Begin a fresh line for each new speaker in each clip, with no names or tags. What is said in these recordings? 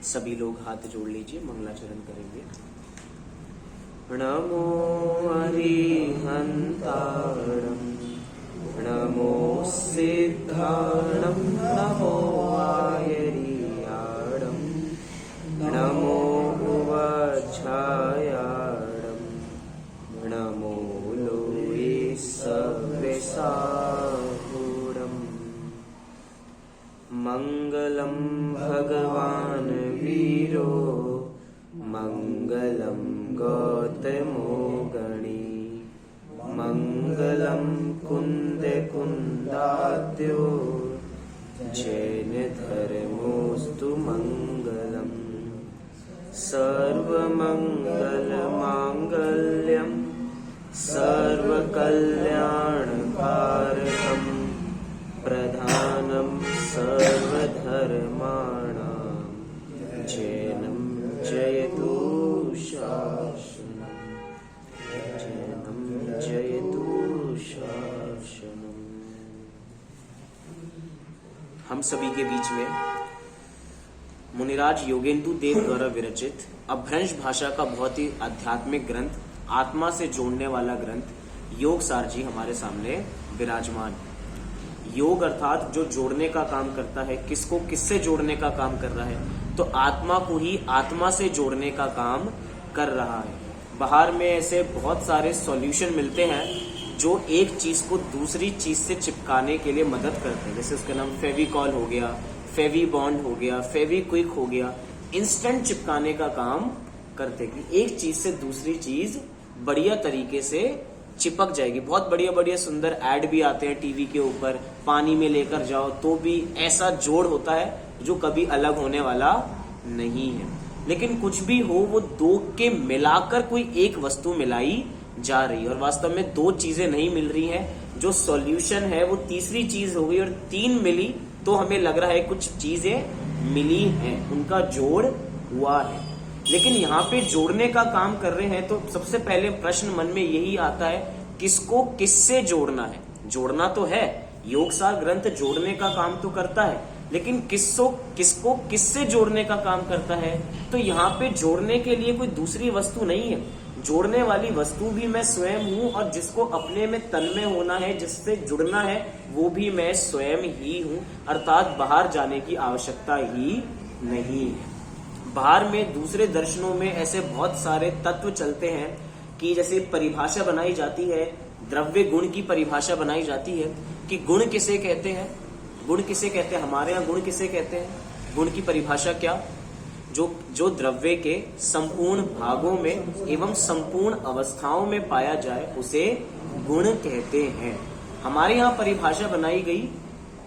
सभी लोग हाथ जोड़ लीजिए, मंगलाचरण करेंगे। नमो अरिहंताणं नमो सिद्धाणं नमो आयर्याणं नमो उवच्छायाणं नमो लोये सव्यसाहूरम्। मंगलम भगवान वीरो मंगलम गौतमो गणी मंगलम कुंद कुंदाद्यो जैन धर्मोस्तु मंगलम। सर्वमंगल मांगल्यम सर्वकल्याणकारकम प्रधानम सर्वधर्माणां जैनं जयतु शासनम् जैनं जयतु शासनम्। हम सभी के बीच में मुनिराज योगेंदु देव द्वारा विरचित अपभ्रंश भाषा का बहुत ही आध्यात्मिक ग्रंथ, आत्मा से जोड़ने वाला ग्रंथ योग सार जी हमारे सामने विराजमान। योग अर्थात जो जोड़ने का काम करता है, किसको किससे जोड़ने का काम कर रहा है, तो आत्मा को ही आत्मा से जोड़ने का काम कर रहा है। बाहर में ऐसे बहुत सारे सॉल्यूशन मिलते हैं जो एक चीज को दूसरी चीज से चिपकाने के लिए मदद करते हैं। जैसे उसका नाम फेविकॉल हो गया, फेवी बॉन्ड हो गया, फेविक्विक हो गया। इंस्टेंट चिपकाने का काम करते कि एक चीज से दूसरी चीज बढ़िया तरीके से चिपक जाएगी। बहुत बढ़िया बढ़िया सुंदर ऐड भी आते हैं टीवी के ऊपर, पानी में लेकर जाओ तो भी ऐसा जोड़ होता है जो कभी अलग होने वाला नहीं है। लेकिन कुछ भी हो, वो दो के मिलाकर कोई एक वस्तु मिलाई जा रही है और वास्तव में दो चीजें नहीं मिल रही हैं। जो सॉल्यूशन है वो तीसरी चीज हो गई और तीन मिली तो हमें लग रहा है कुछ चीजें मिली हैं, उनका जोड़ हुआ है। लेकिन यहाँ पे जोड़ने का काम कर रहे हैं तो सबसे पहले प्रश्न मन में यही आता है, किसको किससे जोड़ना है। जोड़ना तो है, योग सार ग्रंथ जोड़ने का काम तो करता है, लेकिन किसको किससे जोड़ने का काम करता है। तो यहाँ पे जोड़ने के लिए कोई दूसरी वस्तु नहीं है, जोड़ने वाली वस्तु भी मैं स्वयं हूँ और जिसको अपने में तन्मय होना है, जिससे जुड़ना है, वो भी मैं स्वयं ही हूँ। अर्थात बाहर जाने की आवश्यकता ही नहीं है। बाहर में दूसरे दर्शनों में ऐसे बहुत सारे तत्व चलते हैं कि जैसे परिभाषा बनाई जाती है, द्रव्य गुण की परिभाषा बनाई जाती है कि गुण किसे कहते हैं, गुण किसे कहते हैं। हमारे यहाँ गुण किसे कहते हैं, गुण की परिभाषा क्या, जो द्रव्य के संपूर्ण भागों में एवं संपूर्ण अवस्थाओं में पाया जाए उसे गुण कहते हैं। हमारे यहाँ परिभाषा बनाई गई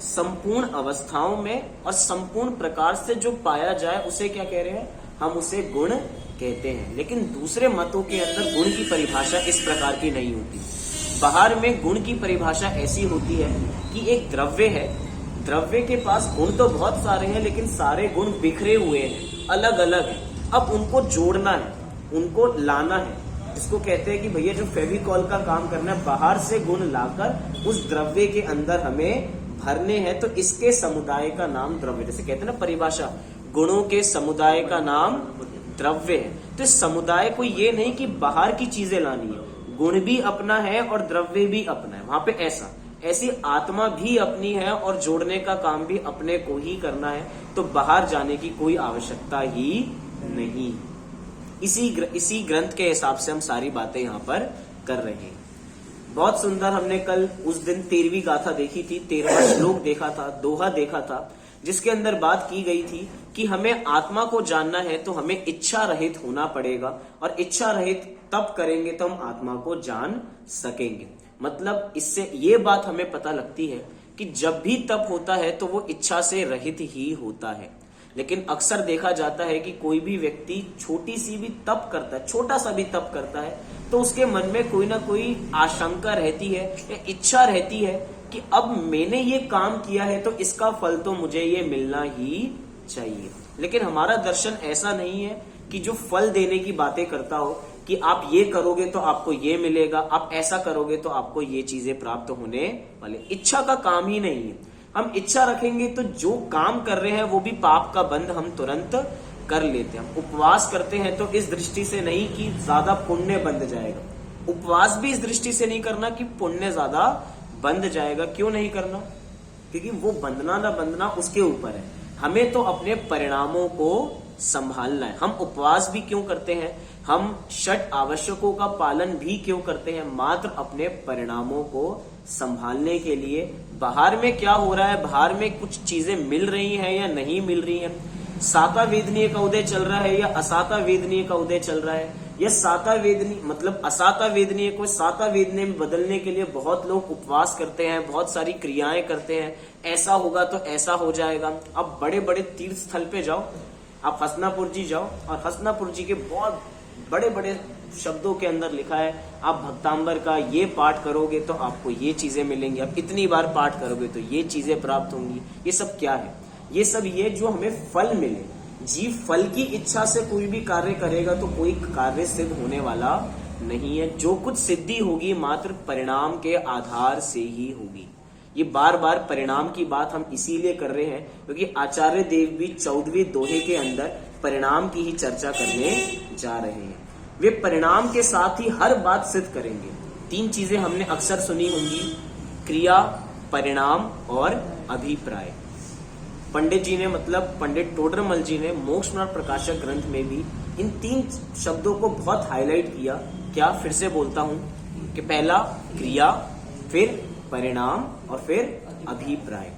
संपूर्ण अवस्थाओं में और संपूर्ण प्रकार से जो पाया जाए उसे क्या कह रहे हैं, हम उसे गुण कहते हैं। लेकिन दूसरे मतों के अंदर गुण की परिभाषा इस प्रकार की नहीं होती। बाहर में गुण की परिभाषा ऐसी होती है कि एक द्रव्य है, द्रव्य के पास गुण तो बहुत सारे हैं लेकिन सारे गुण बिखरे हुए हैं, अलग अलग हैं। अब उनको जोड़ना है, उनको लाना है, इसको कहते हैं कि भैया जो फेविकॉल का काम करना है, बाहर से गुण लाकर उस द्रव्य के अंदर हमें भरने हैं। तो इसके समुदाय का नाम द्रव्य, जैसे कहते हैं ना परिभाषा, गुणों के समुदाय का नाम द्रव्य है। तो इस समुदाय को ये नहीं कि बाहर की चीजें लानी है, गुण भी अपना है और द्रव्य भी अपना है। वहां पे ऐसी आत्मा भी अपनी है और जोड़ने का काम भी अपने को ही करना है। तो बाहर जाने की कोई आवश्यकता ही नहीं। इसी ग्रंथ के हिसाब से हम सारी बातें यहाँ पर कर रहे हैं। बहुत सुंदर हमने कल उस दिन 13वीं गाथा देखी थी, 13वां श्लोक देखा था, दोहा देखा था, जिसके अंदर बात की गई थी कि हमें आत्मा को जानना है तो हमें इच्छा रहित होना पड़ेगा और इच्छा रहित तब करेंगे तो हम आत्मा को जान सकेंगे। मतलब इससे ये बात हमें पता लगती है कि जब भी तप होता है तो वो इच्छा से रहित ही होता है। लेकिन अक्सर देखा जाता है कि कोई भी व्यक्ति छोटी सी भी तप करता है, छोटा सा भी तप करता है, तो उसके मन में कोई ना कोई आशंका रहती है या इच्छा रहती है कि अब मैंने ये काम किया है तो इसका फल तो मुझे ये मिलना ही चाहिए। लेकिन हमारा दर्शन ऐसा नहीं है कि जो फल देने की बातें करता हो कि आप ये करोगे तो आपको ये मिलेगा, आप ऐसा करोगे तो आपको ये चीजें प्राप्त होने वाले। इच्छा का काम ही नहीं है। हम इच्छा रखेंगे तो जो काम कर रहे हैं वो भी पाप का बंध हम तुरंत कर लेते हैं। हम उपवास करते हैं तो इस दृष्टि से नहीं कि ज्यादा पुण्य बंध जाएगा, उपवास भी इस दृष्टि से नहीं करना कि पुण्य ज्यादा बंध जाएगा। क्यों नहीं करना? क्योंकि वो बंधना ना बंधना उसके ऊपर है, हमें तो अपने परिणामों को संभालना है। हम उपवास भी क्यों करते हैं, हम षट आवश्यकों का पालन भी क्यों करते हैं? मात्र अपने परिणामों को संभालने के लिए। बाहर में क्या हो रहा है, बाहर में कुछ चीजें मिल रही हैं या नहीं मिल रही हैं, साता वेदनीय का उदय चल रहा है या असाता वेदनीय का उदय चल रहा है, या साता वेदनीय मतलब असाता वेदनीय को साता वेदनीय में बदलने के लिए बहुत लोग उपवास करते हैं, बहुत सारी क्रियाएं करते हैं, ऐसा होगा तो ऐसा हो जाएगा। अब बड़े बड़े तीर्थ स्थल पे जाओ, आप हसनापुर जी जाओ और हसनापुर जी के बहुत बड़े बड़े शब्दों के अंदर लिखा है आप भक्तांबर का ये पाठ करोगे तो आपको ये चीजें मिलेंगी, आप इतनी बार पाठ करोगे तो ये चीजें प्राप्त होंगी। ये सब क्या है? ये सब ये जो हमें फल मिले। जीव फल की इच्छा से कोई भी कार्य करेगा तो कोई कार्य सिद्ध होने वाला नहीं है। जो कुछ सिद्धि होगी मात्र परिणाम के आधार से ही होगी। ये बार बार परिणाम की बात हम इसीलिए कर रहे हैं क्योंकि आचार्य देव भी 14वें दोहे के अंदर परिणाम की ही चर्चा करने जा रहे हैं। वे परिणाम के साथ ही हर बात सिद्ध करेंगे। 3 चीजें हमने अक्सर सुनी होंगी, क्रिया, परिणाम और अभिप्राय। पंडित जी ने मतलब पंडित टोडरमल जी ने मोक्ष मार्ग प्रकाशक ग्रंथ में भी इन 3 शब्दों को बहुत हाईलाइट किया। क्या? फिर से बोलता हूं कि पहला क्रिया, फिर परिणाम और फिर अभिप्राय।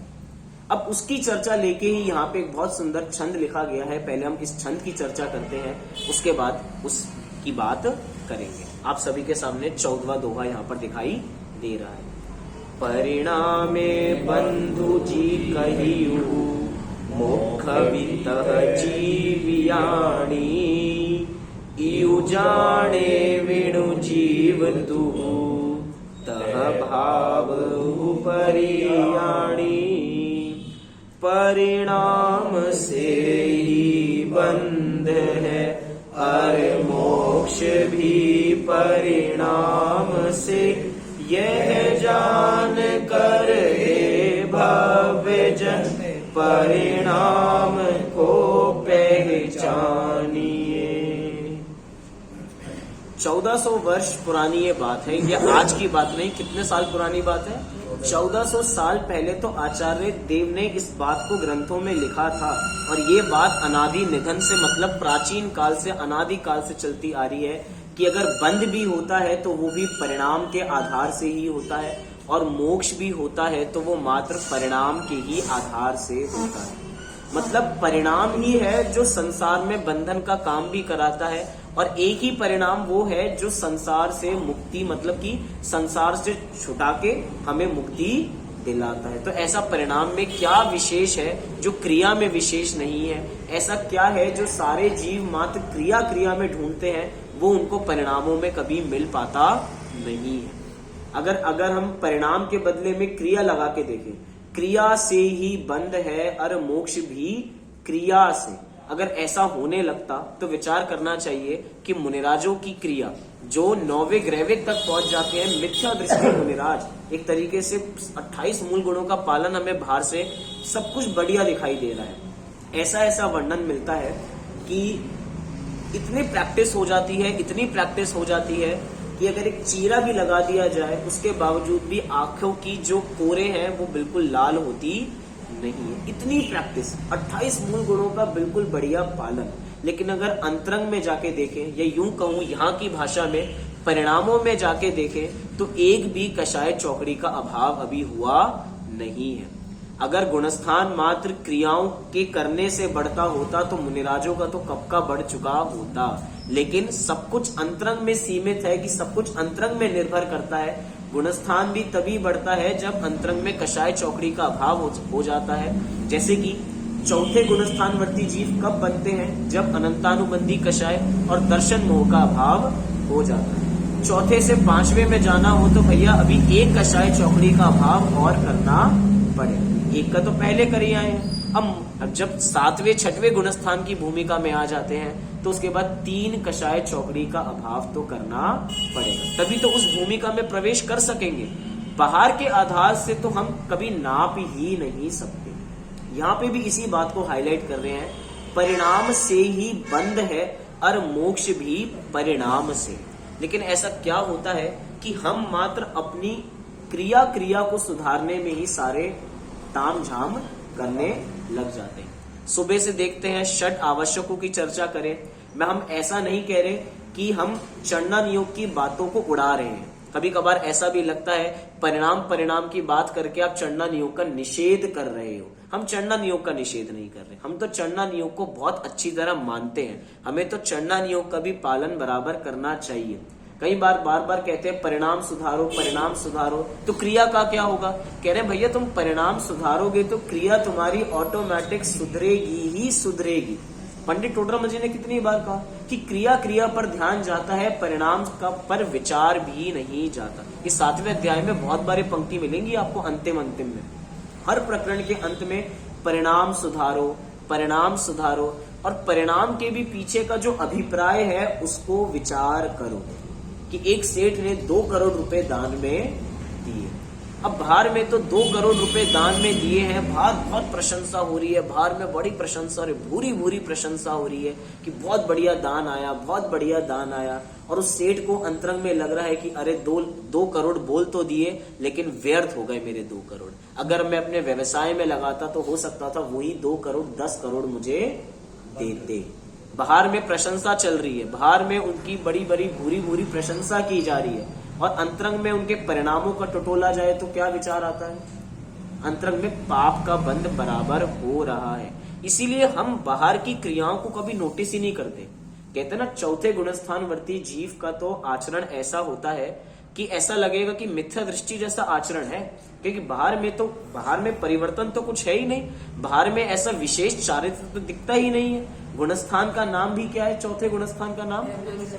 अब उसकी चर्चा लेके ही यहाँ पे एक बहुत सुंदर छंद लिखा गया है। पहले हम इस छंद की चर्चा करते हैं, उसके बाद उसकी बात करेंगे। आप सभी के सामने 14वां दोहा यहाँ पर दिखाई दे रहा है। परिणामे बंधु जी कहियु मोक्ष वितः जीवियाणी इयु जाने वेणु जीव तु तह भाव परियाणी। परिणाम से ही बंध है और मोक्ष भी परिणाम से, यह जान कर हे भव्य जन परिणाम को पहचानिए। 1400 वर्ष पुरानी ये बात है, ये आज की बात नहीं। कितने साल पुरानी बात है? 1400 साल पहले तो आचार्य देव ने इस बात को ग्रंथों में लिखा था। और ये बात अनादि निधन से मतलब प्राचीन काल से, अनादि काल से चलती आ रही है कि अगर बंध भी होता है तो वो भी परिणाम के आधार से ही होता है, और मोक्ष भी होता है तो वो मात्र परिणाम के ही आधार से होता है। मतलब परिणाम ही है जो संसार में बंधन का काम भी कराता है, और एक ही परिणाम वो है जो संसार से मुक्ति मतलब कि संसार से छुटा के हमें मुक्ति दिलाता है। तो ऐसा परिणाम में क्या विशेष है जो क्रिया में विशेष नहीं है? ऐसा क्या है जो सारे जीव मात्र क्रिया क्रिया में ढूंढते हैं, वो उनको परिणामों में कभी मिल पाता नहीं है। अगर हम परिणाम के बदले में क्रिया लगा के देखें, क्रिया से ही बंध है और मोक्ष भी क्रिया से, अगर ऐसा होने लगता तो विचार करना चाहिए कि मुनिराजों की क्रिया जो 9वें ग्रहवेग तक पहुंच जाते हैं, मिथ्या दृष्टि मुनिराज, एक तरीके से 28 मूल गुणों का पालन हमें बाहर से सब कुछ बढ़िया दिखाई दे रहा है। ऐसा वर्णन मिलता है कि इतनी प्रैक्टिस हो जाती है, इतनी प्रैक्टिस हो जाती है कि अगर एक चीरा भी लगा दिया जाए उसके बावजूद भी आंखों की जो कोरे हैं वो बिल्कुल लाल होती नहीं है। इतनी प्रैक्टिस, 28 मूल गुणों का बिल्कुल बढ़िया पालन। लेकिन अगर अंतरंग में जाके देखें, या यूं कहूं यहाँ की भाषा में परिणामों में जाके देखें, तो एक भी कषाय चौकड़ी का अभाव अभी हुआ नहीं है। अगर गुणस्थान मात्र क्रियाओं के करने से बढ़ता होता तो मुनिराजों का तो कब का बढ़ चुका होता। लेकिन सब कुछ अंतरंग में सीमित है कि सब कुछ अंतरंग में निर्भर करता है। गुणस्थान भी तभी बढ़ता है जब अंतरंग में कषाय चौकड़ी का अभाव हो जाता है। जैसे कि चौथे गुणस्थानवर्ती जीव कब बनते हैं? जब अनंतानुबंधी कषाय और दर्शन मोह का अभाव हो जाता है। चौथे से 5वें में जाना हो तो भैया अभी एक कषाय चौकड़ी का अभाव और करना पड़े। एक का तो पहले कर ही आए हैं। अब जब 7वें 6वें गुणस्थान की भूमिका में आ जाते हैं तो उसके बाद 3 कषाय चौकड़ी का अभाव तो करना पड़ेगा, तभी तो उस भूमिका में प्रवेश कर सकेंगे। बाहर के आधार से तो हम कभी नाप ही नहीं सकते। यहाँ पे भी इसी बात को हाईलाइट कर रहे हैं परिणाम से ही बंध है और मोक्ष भी परिणाम से। लेकिन ऐसा क्या होता है कि हम मात्र अपनी क्रिया को सुधारने में ही सारे ताम झाम करने लग जाते हैं। सुबह से देखते हैं षट आवश्यकों की चर्चा करें, मैं हम ऐसा नहीं कह रहे कि हम चंडन योग की बातों को उड़ा रहे हैं। कभी कभार ऐसा भी लगता है परिणाम की बात करके आप चंडन योग का निषेध कर रहे हो। हम चंडन योग का निषेध नहीं कर रहे, हम तो चंडन योग को बहुत अच्छी तरह मानते हैं। हमें तो चंडन योग का भी पालन बराबर करना चाहिए। कई बार बार कहते हैं परिणाम सुधारो, तो क्रिया का क्या होगा? कह रहे हैं भैया तुम परिणाम सुधारोगे तो क्रिया तुम्हारी ऑटोमेटिक सुधरेगी ही सुधरेगी। पंडित टोडरमल जी ने कितनी बार कहा कि क्रिया पर ध्यान जाता है, परिणाम का पर विचार भी नहीं जाता। इस 7वें अध्याय में बहुत बारी पंक्ति मिलेंगी आपको अंतिम में। हर प्रकरण के अंत में परिणाम सुधारो और परिणाम के भी पीछे का जो अभिप्राय है उसको विचार करो। कि एक सेठ ने 2 करोड़ रुपए दान में दिए। अब बाहर में तो 2 करोड़ रुपए दान में दिए हैं, बाहर बहुत प्रशंसा हो रही है, बाहर में बड़ी प्रशंसा और भूरी प्रशंसा हो रही है कि बहुत बढ़िया दान आया। और उस सेठ को अंतरंग में लग रहा है कि अरे 2 करोड़ बोल तो दिए लेकिन व्यर्थ हो गए मेरे 2 करोड़। अगर मैं अपने व्यवसाय में लगाता तो हो सकता था वही 2 करोड़ 10 करोड़ मुझे देते। बाहर में प्रशंसा चल रही है, बाहर में उनकी बड़ी भूरी प्रशंसा की जा रही है और अंतरंग में उनके परिणामों का टटोला जाए तो क्या विचार आता है? अंतरंग में पाप का बंध बराबर हो रहा है। इसीलिए हम बाहर की क्रियाओं को कभी नोटिस ही नहीं करते। कहते ना चौथे गुणस्थान वर्ती जीव का तो आचरण ऐसा होता है कि ऐसा लगेगा कि मिथ्या दृष्टि जैसा आचरण है, क्योंकि बाहर में परिवर्तन तो कुछ है ही नहीं, बाहर में ऐसा विशेष चारित्र तो दिखता ही नहीं है। गुणस्थान का नाम भी क्या है? चौथे गुणस्थान का नाम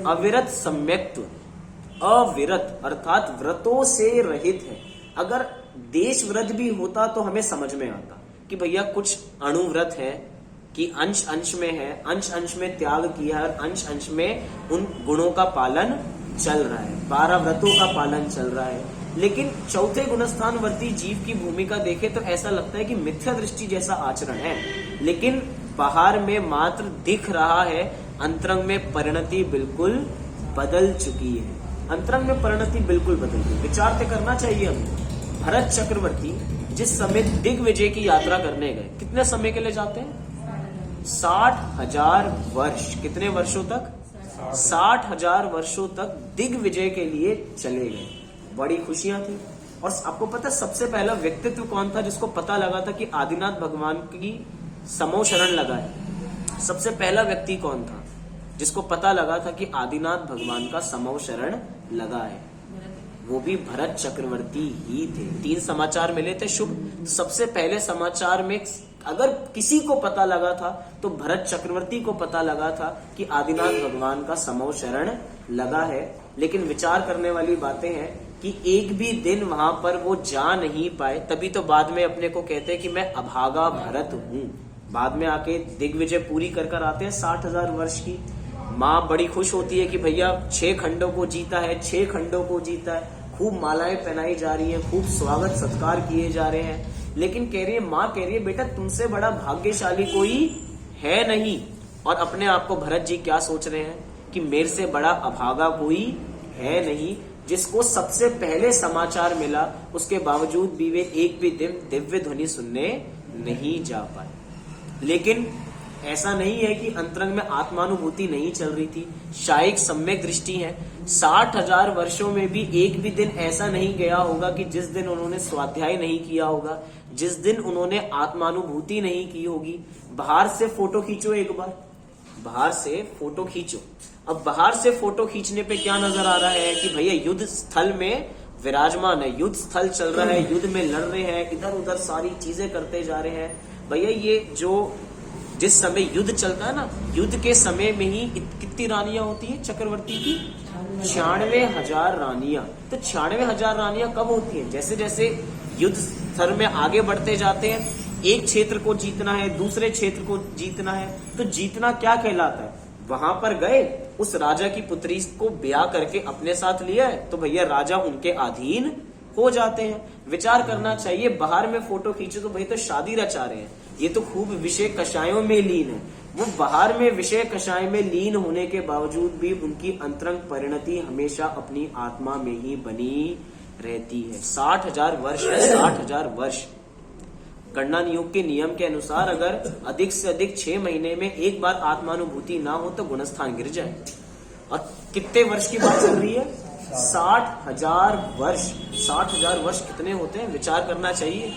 अविरत सम्यक्त्व। अविरत अर्थात व्रतों से रहित है। अगर देश व्रत भी होता तो हमें समझ में आता कि भैया कुछ अणुव्रत है कि अंश में है, अंश में त्याग किया है और अंश में उन गुणों का पालन चल रहा है, 12 व्रतों का पालन चल रहा है। लेकिन चौथे गुणस्थान वर्ती जीव की भूमिका देखे तो ऐसा लगता है कि मिथ्या दृष्टि जैसा आचरण है, लेकिन बाहर में मात्र दिख रहा है, अंतरंग में परिणति बिल्कुल बदल चुकी है। अंतरंग में परिणति बिल्कुल बदल गई। विचार तो करना चाहिए हमें। भरत चक्रवर्ती जिस समय दिग्विजय की यात्रा करने गए, कितने समय के लिए जाते हैं? 60,000 वर्ष। कितने वर्षों तक? 60,000 वर्षों तक दिग्विजय के लिए चले गए। बड़ी खुशियां थी। और आपको पता सबसे पहला व्यक्तित्व कौन था जिसको पता लगा था कि आदिनाथ भगवान की समो शरण लगा है? सबसे पहला व्यक्ति कौन था जिसको पता लगा था कि आदिनाथ भगवान का समो शरण लगा है? वो भी भरत चक्रवर्ती ही थे। 3 समाचार मिले थे शुभ। सबसे पहले समाचार में अगर किसी को पता लगा था तो भरत चक्रवर्ती को पता लगा था कि आदिनाथ भगवान का समो शरण लगा है। लेकिन विचार करने वाली बातें हैं कि एक भी दिन वहां पर वो जा नहीं पाए, तभी तो बाद में अपने को कहते हैं कि मैं अभागा भरत हूं। बाद में आके दिग्विजय पूरी कर आते हैं 60,000 वर्ष की। माँ बड़ी खुश होती है कि भैया 6 खंडों को जीता है, 6 खंडों को जीता है। खूब मालाएं पहनाई जा रही है, खूब स्वागत सत्कार किए जा रहे हैं। लेकिन माँ कह रही है बेटा तुमसे बड़ा भाग्यशाली कोई है नहीं। और अपने आप को भरत जी क्या सोच रहे हैं कि मेरे से बड़ा अभागा कोई है नहीं, जिसको सबसे पहले समाचार मिला, उसके बावजूद भी वे एक भी दिन दिव्य ध्वनि सुनने नहीं जा पाए। लेकिन ऐसा नहीं है कि अंतरंग में आत्मानुभूति नहीं चल रही थी। शायिक सम्यक दृष्टि है। 60,000 वर्षों में भी एक भी दिन ऐसा नहीं गया होगा कि जिस दिन उन्होंने स्वाध्याय नहीं किया होगा, जिस दिन उन्होंने आत्मानुभूति नहीं की होगी। बाहर से फोटो खींचो, एक बार बाहर से फोटो खींचो। अब बाहर से फोटो खींचने पे क्या नजर आ रहा है कि भैया युद्ध स्थल में विराजमान है, युद्ध स्थल चल रहा है, युद्ध में लड़ रहे हैं, इधर उधर सारी चीजें करते जा रहे हैं। भैया ये जो जिस समय युद्ध चलता है ना, युद्ध के समय में ही कितनी रानियां होती है चक्रवर्ती की? 96,000 रानियां। तो 96,000 रानियां कब होती हैं? जैसे जैसे युद्ध स्तर में आगे बढ़ते जाते हैं, एक क्षेत्र को जीतना है, दूसरे क्षेत्र को जीतना है। तो जीतना क्या कहलाता है? वहां पर गए, उस राजा की पुत्री को ब्याह करके अपने साथ लिया है तो भैया राजा उनके अधीन हो जाते हैं। विचार करना चाहिए। बाहर में फोटो खींचो तो भैया तो शादी रचा रहे हैं, ये तो खूब विषय कषायों में लीन है। वो बाहर में विषय कषाय में लीन होने के बावजूद भी उनकी अंतरंग परिणति हमेशा अपनी आत्मा में ही बनी रहती है। 60,000 वर्ष है, 60,000 वर्ष। गणना योग के नियम के अनुसार अगर अधिक से अधिक 6 महीने में एक बार आत्मानुभूति ना हो तो गुणस्थान गिर जाए। और कितने वर्ष की बात चल रही है? 60,000 वर्ष। 60,000 वर्ष कितने होते हैं? विचार करना चाहिए।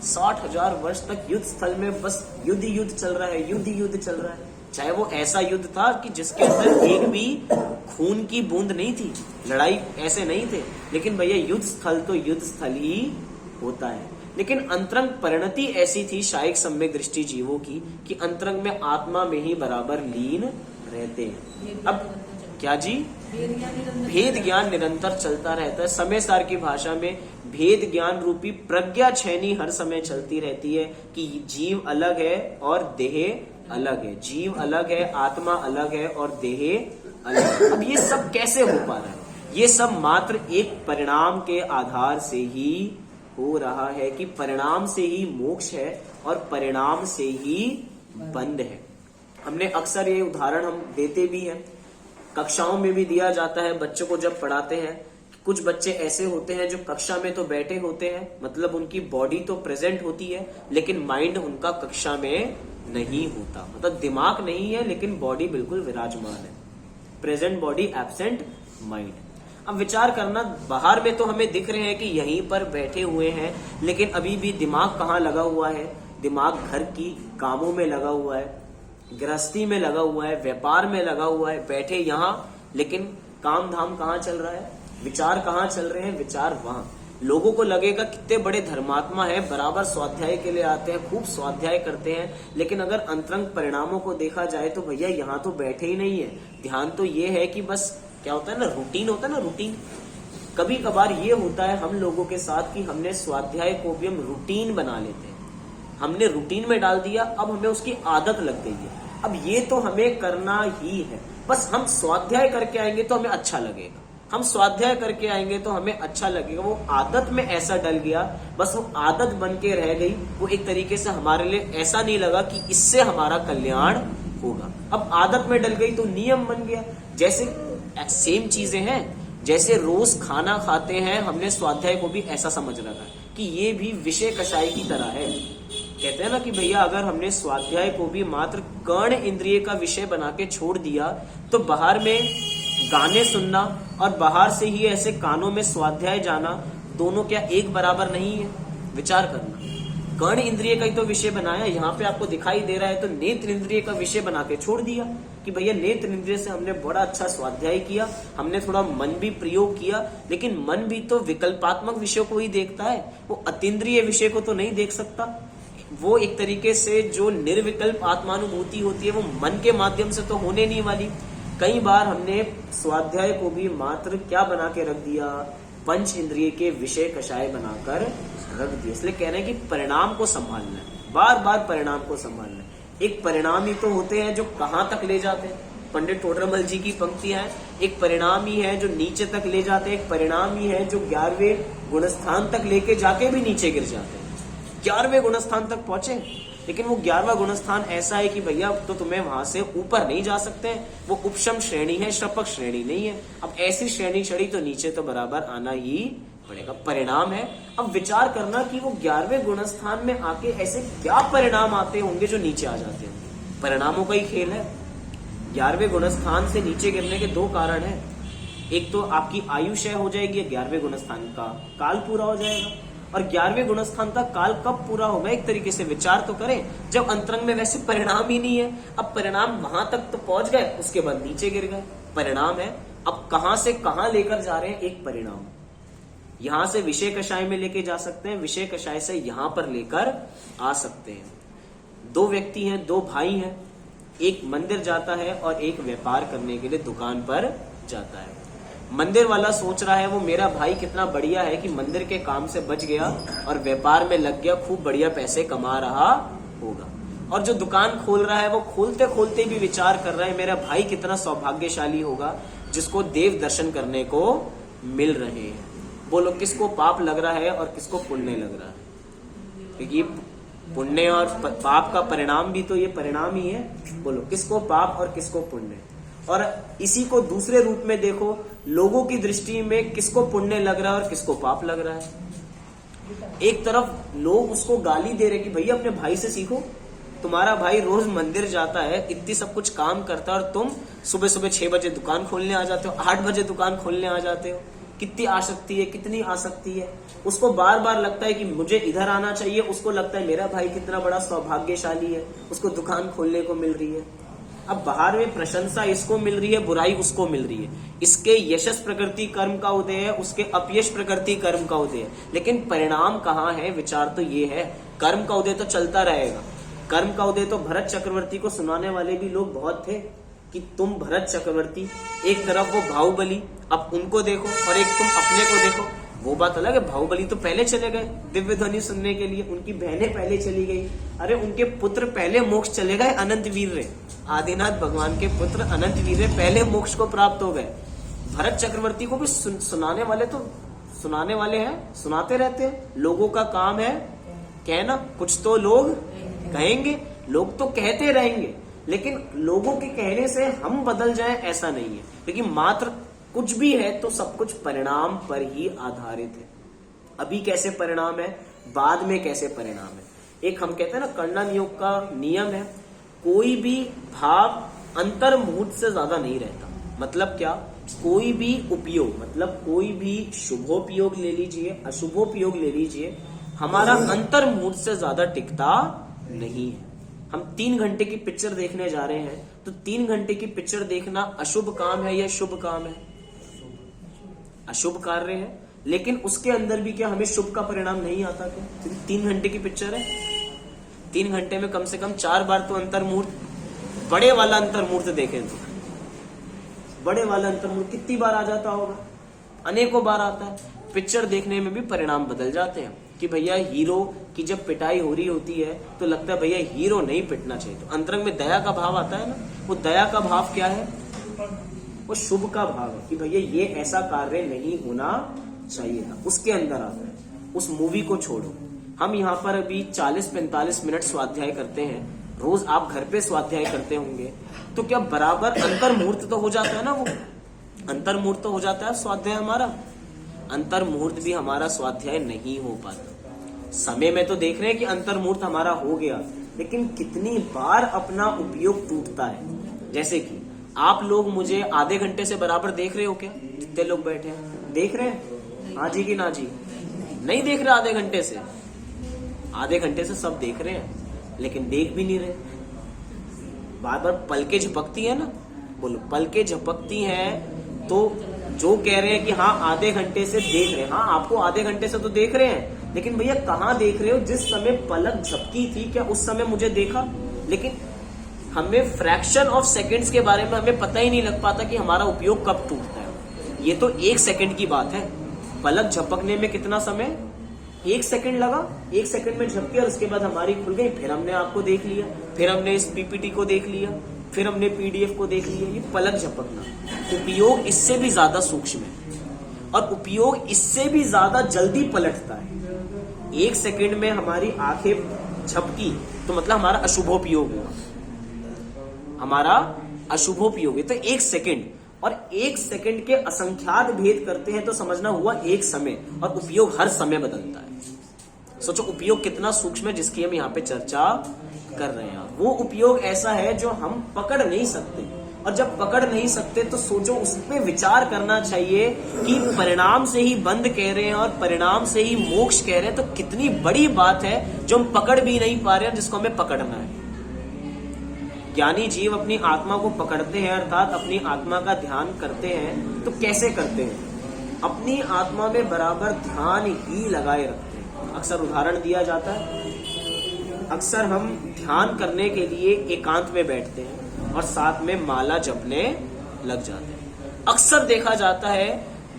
60,000 वर्ष तक युद्ध स्थल में बस युद्ध युद्ध चल रहा है, युद्ध युद्ध चल रहा है। चाहे वो ऐसा युद्ध था कि जिसके अंदर एक भी खून की बूंद नहीं थी, लड़ाई ऐसे नहीं थे, लेकिन भैया युद्ध स्थल तो युद्ध स्थल ही होता है। लेकिन अंतरंग परिणति ऐसी थी शायिक सम्यक दृष्टि जीवों की कि अंतरंग में आत्मा में ही बराबर लीन रहते हैं। अब क्या जी? भेद ज्ञान निरंतर चलता रहता है। समय सार की भाषा में भेद ज्ञान रूपी प्रज्ञा छेनी हर समय चलती रहती है कि जीव अलग है और देह अलग है, जीव अलग है, आत्मा अलग है और देह अलग है। अब ये सब कैसे हो पा रहा है? ये सब मात्र एक परिणाम के आधार से ही हो रहा है कि परिणाम से ही मोक्ष है और परिणाम से ही बंध है। हमने अक्सर ये उदाहरण हम देते भी हैं, कक्षाओं में भी दिया जाता है। बच्चों को जब पढ़ाते हैं, कुछ बच्चे ऐसे होते हैं जो कक्षा में तो बैठे होते हैं, मतलब उनकी बॉडी तो प्रेजेंट होती है लेकिन माइंड उनका कक्षा में नहीं होता, मतलब दिमाग नहीं है लेकिन बॉडी बिल्कुल विराजमान है। Present body, absent mind. अब विचार करना, बाहर में तो हमें दिख रहे हैं कि यहीं पर बैठे हुए हैं, लेकिन अभी भी दिमाग कहाँ लगा हुआ है? दिमाग घर की कामों में लगा हुआ है, गृहस्थी में लगा हुआ है, व्यापार में लगा हुआ है। बैठे यहाँ, लेकिन काम धाम कहाँ चल रहा है? विचार कहाँ चल रहे हैं? विचार वहां। लोगों को लगेगा कितने बड़े धर्मात्मा है, बराबर स्वाध्याय के लिए आते हैं, खूब स्वाध्याय करते हैं, लेकिन अगर अंतरंग परिणामों को देखा जाए तो भैया यहाँ तो बैठे ही नहीं है। ध्यान तो ये है कि बस क्या होता है ना, रूटीन होता है ना, रूटीन। कभी कभार ये होता है हम लोगों के साथ कि हमने स्वाध्याय को भी हम रूटीन बना लेते हैं, हमने रूटीन में डाल दिया, अब हमें उसकी आदत लग गई है। अब ये तो हमें करना ही है, बस हम स्वाध्याय करके आएंगे तो हमें अच्छा लगेगा, हम स्वाध्याय करके आएंगे तो हमें अच्छा लगेगा। वो आदत में ऐसा डल गया, बस वो आदत बन के रह गई। वो एक तरीके से हमारे लिए ऐसा नहीं लगा कि इससे हमारा कल्याण होगा। अब आदत में डल गई तो नियम बन गया। जैसे सेम चीजें हैं, जैसे रोज खाना खाते हैं, हमने स्वाध्याय को भी ऐसा समझ रखा है कि ये भी विषय कषाय की तरह है। कहते हैं ना कि भैया अगर हमने स्वाध्याय को भी मात्र कर्ण इंद्रिय का विषय बना के छोड़ दिया तो बाहर में गाने सुनना और बाहर से ही ऐसे कानों में स्वाध्याय जाना, दोनों क्या एक बराबर नहीं है? विचार करना। कर्ण इंद्रिय का ही तो विषय बनाया, यहाँ पे आपको दिखाई दे रहा है, तो नेत्र इंद्रिय का विषय बना के छोड़ दिया कि भैया नेत्र इंद्रिय से हमने बड़ा अच्छा स्वाध्याय किया, हमने थोड़ा मन भी प्रयोग किया, लेकिन मन भी तो विकल्पात्मक विषयों को ही देखता है, वो अतीन्द्रिय विषय को तो नहीं देख सकता। वो एक तरीके से जो निर्विकल्प आत्मानुभूति होती है वो मन के माध्यम से तो होने नहीं वाली। कई बार हमने स्वाध्याय को भी मात्र क्या बना के रख दिया? पंच इंद्रिय के विषय कषाय बनाकर रख दिया। इसलिए कह रहे हैं कि परिणाम को संभालना है, बार बार परिणाम को संभालना है। एक परिणाम ही तो होते हैं जो कहां तक ले जाते हैं। पंडित टोडरमल जी की पंक्तियां हैं, एक परिणाम ही है जो नीचे तक ले जाते हैं, एक परिणाम ही है जो 11वें गुणस्थान तक लेके जाके भी नीचे गिर जाते हैं। 11वें गुणस्थान तक पहुंचे, लेकिन वो 11वां गुणस्थान ऐसा है कि भैया तो तुम्हें वहां से ऊपर नहीं जा सकते, वो उपशम श्रेणी है, शपक श्रेणी नहीं है। अब ऐसी श्रेणी चढ़ी तो नीचे तो बराबर आना ही पड़ेगा, परिणाम है। अब विचार करना कि वो 11वें गुणस्थान में आके ऐसे क्या परिणाम आते होंगे जो नीचे आ जाते होंगे। परिणामों का ही खेल है। 11वें गुणस्थान से नीचे गिरने के 2 कारण है। एक तो आपकी आयु क्षय हो जाएगी, 11वें गुणस्थान का काल पूरा हो जाएगा, और 11वें गुणस्थान का काल कब पूरा होगा? एक तरीके से विचार तो करें, जब अंतरंग में वैसे परिणाम ही नहीं है। अब परिणाम वहां तक तो पहुंच गए, उसके बाद नीचे गिर गए, परिणाम है। अब कहां से कहां लेकर जा रहे हैं? एक परिणाम। यहां से विषय कषाय में लेके जा सकते हैं, विषय कषाय से यहां पर लेकर आ सकते हैं। 2 व्यक्ति हैं, 2 भाई हैं, एक मंदिर जाता है और एक व्यापार करने के लिए दुकान पर जाता है। मंदिर वाला सोच रहा है वो मेरा भाई कितना बढ़िया है कि मंदिर के काम से बच गया और व्यापार में लग गया, खूब बढ़िया पैसे कमा रहा होगा। और जो दुकान खोल रहा है वो खोलते खोलते भी विचार कर रहा है मेरा भाई कितना सौभाग्यशाली होगा जिसको देव दर्शन करने को मिल रहे हैं। बोलो किसको पाप लग रहा है और किसको पुण्य लग रहा है? क्योंकि पुण्य और पाप का परिणाम भी तो ये परिणाम ही है। बोलो किसको पाप और किसको पुण्य। और इसी को दूसरे रूप में देखो, लोगों की दृष्टि में किसको पुण्य लग रहा है और किसको पाप लग रहा है। एक तरफ लोग उसको गाली दे रहे कि भैया अपने भाई से सीखो, तुम्हारा भाई रोज मंदिर जाता है, इतनी सब कुछ काम करता है और तुम सुबह सुबह 6 बजे दुकान खोलने आ जाते हो, 8 बजे दुकान खोलने आ जाते हो। कितनी आसक्ति है, कितनी आसक्ति है। उसको बार बार लगता है कि मुझे इधर आना चाहिए, उसको लगता है मेरा भाई कितना बड़ा सौभाग्यशाली है, उसको दुकान खोलने को मिल रही है। अब बाहर में प्रशंसा इसको मिल रही है, बुराई उसको मिल रही है। इसके यशस प्रकृति कर्म का उदय है, उसके अपयश प्रकृति कर्म का उदय है। लेकिन परिणाम कहाँ है? विचार तो ये है, कर्म का उदय तो चलता रहेगा। कर्म का उदय तो भरत चक्रवर्ती को सुनाने वाले भी लोग बहुत थे कि तुम भरत चक्रवर्ती, एक तरफ वो बाहुबली, अब उनको देखो, और एक तुम अपने को देखो। वो बात अलग है, बाहुबली तो पहले चले गए दिव्य ध्वनि सुनने के लिए, उनकी बहनें पहले चली गई, अरे उनके पुत्र पहले मोक्ष चले गए। अनंत वीर रे, आदिनाथ भगवान के पुत्र अनंत वीर रे पहले मोक्ष को प्राप्त हो गए। भरत चक्रवर्ती को भी सुनाने वाले तो सुनाने वाले हैं, सुनाते रहते हैं। लोगों का काम है कहना, कुछ तो लोग कहेंगे, लोग तो कहते रहेंगे, लेकिन लोगों के कहने से हम बदल जाएं ऐसा नहीं है। लेकिन मात्र कुछ भी है तो सब कुछ परिणाम पर ही आधारित है। अभी कैसे परिणाम है, बाद में कैसे परिणाम है। एक हम कहते हैं ना कर्णन योग का नियम है, कोई भी भाव अंतर मुहूर्त से ज्यादा नहीं रहता। मतलब क्या? कोई भी उपयोग, मतलब कोई भी शुभोपयोग ले लीजिए, अशुभोपयोग ले लीजिए, हमारा अंतर मुहूर्त से ज्यादा टिकता नहीं है। हम 3 घंटे की पिक्चर देखने जा रहे हैं तो 3 घंटे की पिक्चर देखना अशुभ काम है या शुभ काम है? अशुभ कार्य है। लेकिन उसके अंदर भी क्या हमें शुभ का परिणाम नहीं आता क्या? क्योंकि 3 घंटे की पिक्चर है, 3 घंटे में कम से कम 4 बार तो अंतर्मुहूर्त, बड़े वाला अंतर्मुहूर्त देखें तो बड़े वाला अंतर्मुहूर्त कितनी बार आ जाता होगा? अनेकों बार आता है। पिक्चर देखने में भी परिणाम बदल जाते हैं कि भैया हीरो की जब पिटाई हो रही होती है तो लगता है भैया हीरो नहीं पिटना चाहिए, तो अंतरंग में दया का भाव आता है ना। वो दया का भाव क्या है? वो शुभ का भाव है कि भैया ये ऐसा कार्य नहीं होना चाहिए था, उसके अंदर आता है। उस मूवी को छोड़ो, हम यहाँ पर अभी 40-45 मिनट स्वाध्याय करते हैं, रोज आप घर पे स्वाध्याय करते होंगे, तो क्या बराबर अंतर मुहूर्त तो हो जाता है ना? वो अंतर मुहूर्त तो हो जाता है स्वाध्याय हमारा। अंतर मुहूर्त भी हमारा स्वाध्याय नहीं हो पाता। समय में तो देख रहे हैं कि अंतर मुहूर्त हमारा हो गया, लेकिन कितनी बार अपना उपयोग टूटता है। जैसे कि आप लोग मुझे आधे घंटे से बराबर देख रहे हो क्या? जितने लोग बैठे हैं देख रहे हैं? हाँ जी कि ना जी? नहीं देख रहे आधे घंटे से? आधे घंटे से सब देख रहे हैं, लेकिन देख भी नहीं रहे। बार बार पलकें झपकती है ना, बोलो पलकें झपकती हैं, तो जो कह रहे हैं कि हाँ आधे घंटे से देख रहे हैं, हाँ आपको आधे घंटे से तो देख रहे हैं, लेकिन भैया कहाँ देख रहे हो? जिस समय पलक झपकी थी क्या उस समय मुझे देखा? लेकिन हमें फ्रैक्शन ऑफ सेकंड्स के बारे में हमें पता ही नहीं लग पाता कि हमारा उपयोग कब टूटता है। ये तो 1 सेकंड की बात है। पलक झपकने में कितना समय? 1 सेकंड लगा, 1 सेकंड में झपकी और उसके बाद हमारी खुल गई, फिर हमने आपको देख लिया, फिर हमने इस पीपीटी को देख लिया, फिर हमने पीडीएफ को देख लिया। ये पलक झपकना। उपयोग इससे भी ज्यादा सूक्ष्म है और उपयोग इससे भी ज्यादा जल्दी पलटता है। 1 सेकंड में हमारी आंखें झपकी तो मतलब हमारा अशुभोपयोग हुआ, हमारा अशुभोपयोग है। तो 1 सेकंड और 1 सेकंड के असंख्यात भेद करते हैं तो समझना हुआ 1 समय, और उपयोग हर समय बदलता है। सोचो उपयोग कितना सूक्ष्म है जिसकी हम यहाँ पे चर्चा कर रहे हैं। वो उपयोग ऐसा है जो हम पकड़ नहीं सकते, और जब पकड़ नहीं सकते तो सोचो उसमें विचार करना चाहिए कि परिणाम से ही बंद कह रहे हैं और परिणाम से ही मोक्ष कह रहे हैं, तो कितनी बड़ी बात है जो हम पकड़ भी नहीं पा रहे हैं, जिसको हमें पकड़ना है। ज्ञानी जीव अपनी आत्मा को पकड़ते हैं, अर्थात अपनी आत्मा का ध्यान करते हैं। तो कैसे करते हैं? अपनी आत्मा में बराबर ध्यान ही लगाए रखते हैं। अक्सर उदाहरण दिया जाता है, अक्सर हम ध्यान करने के लिए एकांत में बैठते हैं और साथ में माला जपने लग जाते हैं। अक्सर देखा जाता है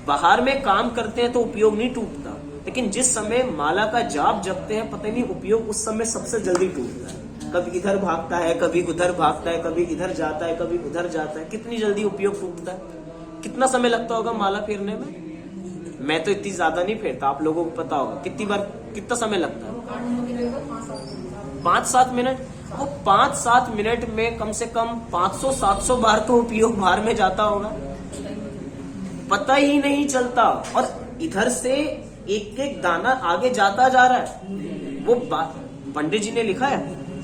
बाहर में काम करते हैं तो उपयोग नहीं टूटता, लेकिन जिस समय माला का जाप जपते हैं पता नहीं उपयोग उस समय सबसे जल्दी टूटता है। कभी इधर भागता है, कभी उधर भागता है, कभी इधर जाता है, कभी उधर जाता है। कितनी जल्दी उपयोग टूटता है। कितना समय लगता होगा माला फेरने में? मैं तो इतनी ज्यादा नहीं फेरता, आप लोगों को पता होगा कितनी बार, कितना समय लगता है? 5-7 मिनट। वो 5-7 मिनट में कम से कम 500-700 बार तो उपयोग बाहर में जाता होगा, पता ही नहीं चलता। और इधर से एक एक दाना आगे जाता जा रहा है। वो पंडित जी ने लिखा है,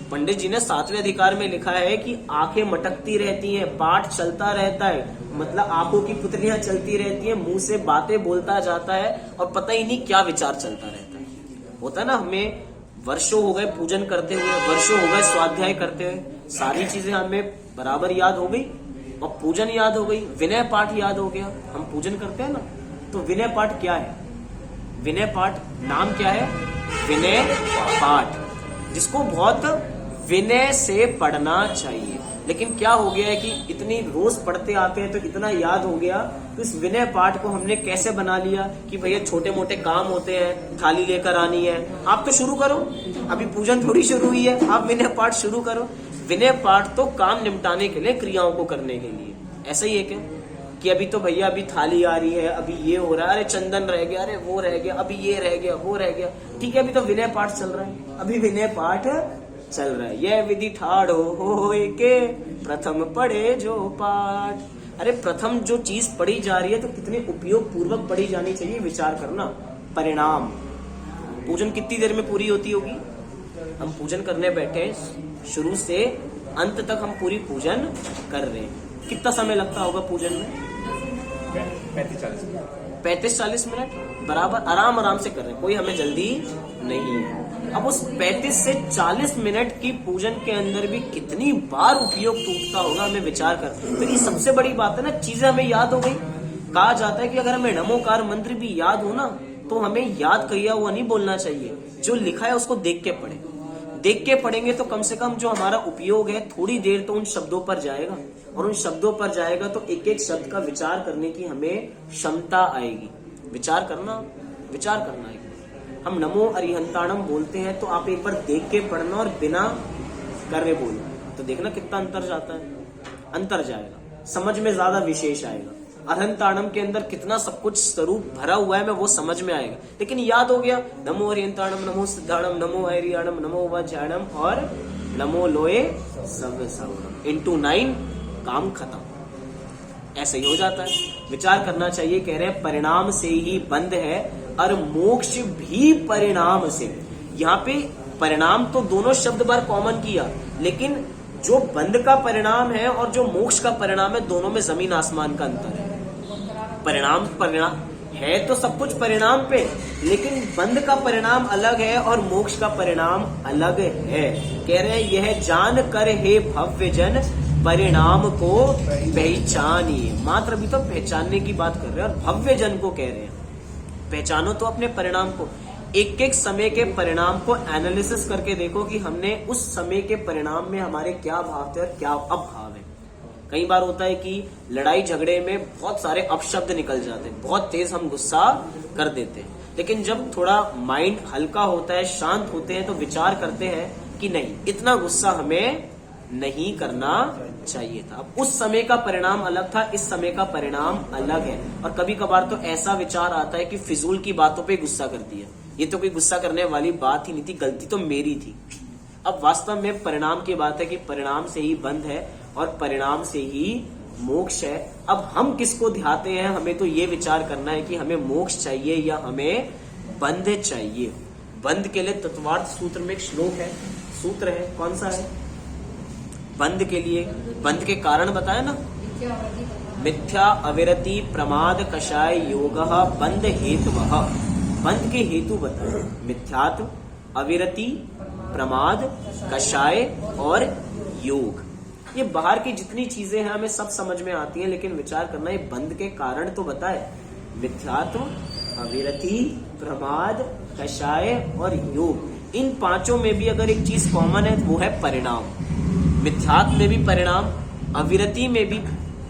पंडित जी ने 7वें अधिकार में लिखा है कि आंखें मटकती रहती हैं, पाठ चलता रहता है, मतलब आंखों की पुतलियां चलती रहती हैं, मुंह से बातें बोलता जाता है और पता ही नहीं क्या विचार चलता रहता है। होता है ना, हमें वर्षों हो गए पूजन करते हुए, वर्षों हो गए स्वाध्याय करते हुए, सारी चीजें हमें बराबर याद हो गई और पूजन याद हो गई, विनय पाठ याद हो गया। हम पूजन करते हैं ना, तो विनय पाठ क्या है? विनय पाठ नाम क्या है? विनय पाठ, जिसको बहुत विनय से पढ़ना चाहिए। लेकिन क्या हो गया है कि इतनी रोज पढ़ते आते हैं तो इतना याद हो गया, तो इस विनय पाठ को हमने कैसे बना लिया कि भैया छोटे मोटे काम होते हैं, थाली लेकर आनी है, आप तो शुरू करो, अभी पूजन थोड़ी शुरू हुई है, आप विनय पाठ शुरू करो। विनय पाठ तो काम निपटाने के लिए, क्रियाओं को करने के लिए। ऐसा ही है क्या कि अभी तो भैया अभी थाली आ रही है, अभी ये हो रहा है, अरे चंदन रह गया, अरे वो रह गया, अभी ये रह गया, वो रह गया, ठीक है अभी तो विनय पाठ चल रहा है, अभी विनय पाठ चल रहा है। यह विधि ठाड़ो होए के प्रथम पढ़े जो पाठ। अरे प्रथम जो चीज पढ़ी जा रही है तो कितने उपयोग पूर्वक पढ़ी जानी चाहिए, विचार करना। परिणाम, पूजन कितनी देर में पूरी होती होगी? हम पूजन करने बैठे, शुरू से अंत तक हम पूरी पूजन कर रहे हैं, कितना समय लगता होगा पूजन में? 35-40 मिनट बराबर आराम आराम से कर रहे हैं, कोई हमें जल्दी नहीं है। अब उस 35 से 40 मिनट की पूजन के अंदर भी कितनी बार उपयोग टूटता होगा, हमें विचार कर। तो ये सबसे बड़ी बात है ना, चीजें हमें याद हो गई। कहा जाता है कि अगर हमें नमोकार मंत्र भी याद हो ना, तो हमें याद किया हुआ नहीं बोलना चाहिए, जो लिखा है उसको देख के पढ़े। देख के पढ़ेंगे तो कम से कम जो हमारा उपयोग है थोड़ी देर तो उन शब्दों पर जाएगा, और उन शब्दों पर जाएगा तो एक एक शब्द का विचार करने की हमें क्षमता आएगी। विचार करना है। हम नमो अरिहंताणम बोलते हैं तो आप एक बार देख के पढ़ना और बिना करे बोलना, तो देखना कितना अंतर जाता है, अंतर जाएगा, समझ में ज्यादा विशेष आएगा। अरहंताणम के अंदर कितना सब कुछ स्वरूप भरा हुआ है, मैं वो समझ में आएगा। लेकिन याद हो गया नमो अरिहंताणम, नमो सिद्धाणम, नमो ऐरियाणम, नमो वज्राणम और नमो लोए सव्य सावरम, इंटू 9 काम खत्म। ऐसे ही हो जाता है। विचार करना चाहिए। कह रहे हैं परिणाम से ही बंध है और मोक्ष भी परिणाम से। यहाँ पे परिणाम तो दोनों शब्द बार कॉमन किया, लेकिन जो बंध का परिणाम है और जो मोक्ष का परिणाम है, दोनों में जमीन आसमान का अंतर है। परिणाम है तो सब कुछ परिणाम पे, लेकिन बंध का परिणाम अलग है और मोक्ष का परिणाम अलग है। कह रहे हैं यह जान कर हे भव्य जन परिणाम को पहचानिए। मात्र अभी तो पहचानने की बात कर रहे हैं और भव्य जन को कह रहे हैं पहचानो तो अपने परिणाम को। एक एक समय के परिणाम को एनालिसिस करके देखो कि हमने उस समय के परिणाम में हमारे क्या भाव थे और क्या अभाव है। कई बार होता है कि लड़ाई झगड़े में बहुत सारे अपशब्द निकल जाते हैं, बहुत तेज हम गुस्सा कर देते हैं, लेकिन जब थोड़ा माइंड हल्का होता है, शांत होते हैं, तो विचार करते हैं कि नहीं, इतना गुस्सा हमें नहीं करना चाहिए था। अब उस समय का परिणाम अलग था, इस समय का परिणाम अलग है। और कभी कभार तो ऐसा विचार आता है कि फिजूल की बातों पे गुस्सा कर दिया, ये तो कोई गुस्सा करने वाली बात ही नहीं थी, गलती तो मेरी थी। अब वास्तव में परिणाम की बात है कि परिणाम से ही बंध है और परिणाम से ही मोक्ष है। अब हम किसको ध्याते हैं, हमें तो ये विचार करना है कि हमें मोक्ष चाहिए या हमें बंध चाहिए। बंध के लिए तत्वार्थ सूत्र में एक श्लोक है, सूत्र है, कौन सा है? बंध के लिए, बंध के कारण बताया ना, मिथ्या अविरति प्रमाद कषाय योगः बंध हेतुवः। बंध के हेतु बताए, मिथ्यात्व, अविरति, प्रमाद, कषाय और योग। ये बाहर की जितनी चीजें हैं हमें सब समझ में आती हैं, लेकिन विचार करना ये बंध के कारण तो बताए। मिथ्यात्व, अविरति, प्रमाद, कषाय और योग। इन पांचों में भी अगर एक चीज कॉमन है वो है परिणाम। मिथ्यात्व में भी परिणाम, अविरति में भी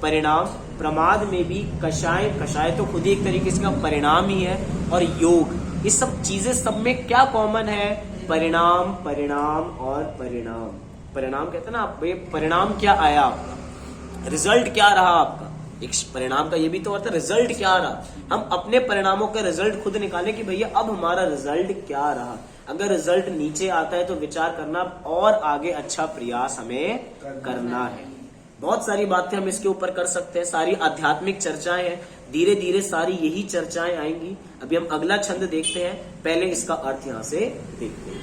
परिणाम, प्रमाद में भी, कषाय तो खुद ही एक तरीके से परिणाम ही है, और योग। ये सब चीजें, सब में क्या कॉमन है? परिणाम, परिणाम और परिणाम। परिणाम कहते हैं ना, आप परिणाम क्या आया आपका, रिजल्ट क्या रहा आपका। एक परिणाम का ये भी तो अर्थ है रिजल्ट क्या रहा। हम अपने परिणामों का रिजल्ट खुद निकालें कि भैया अब हमारा रिजल्ट क्या रहा। अगर रिजल्ट नीचे आता है तो विचार करना और आगे अच्छा प्रयास हमें करना है। बहुत सारी बातें हम इसके ऊपर कर सकते हैं, सारी आध्यात्मिक चर्चाएं हैं, धीरे धीरे सारी यही चर्चाएं आएंगी। अभी हम अगला छंद देखते हैं, पहले इसका अर्थ यहां से देखते हैं।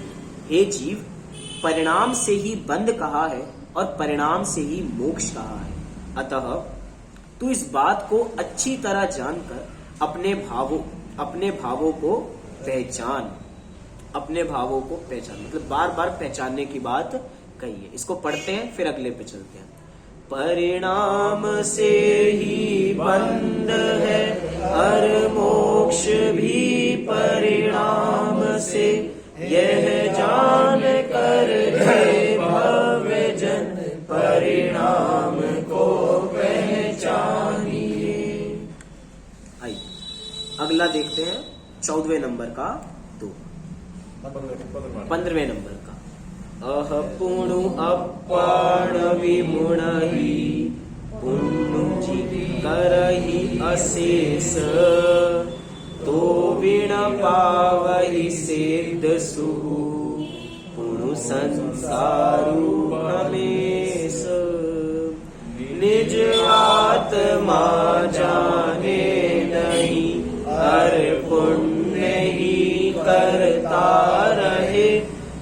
हे जीव, परिणाम से ही बंध कहा है और परिणाम से ही मोक्ष कहा है, अतः तू इस बात को अच्छी तरह जानकर अपने भावों को पहचान। अपने भावों को पहचान मतलब बार बार पहचानने की बात कही है। इसको पढ़ते हैं फिर अगले पे चलते हैं। परिणाम से ही बंध है और मोक्ष भी परिणाम से, यह जान कर हे भव्य जन परिणाम को पहचानिए। आइए अगला देखते हैं 14वें नंबर का 15वें नंबर का। अह पुणु अपाण विमुणहि पुण्यु करहि अशेष, तो विण पावहि सिद्ध सुहु पुणु संसारु हमेश। निज आत्मा जाने नहीं हर पुण्य ही करता रहे,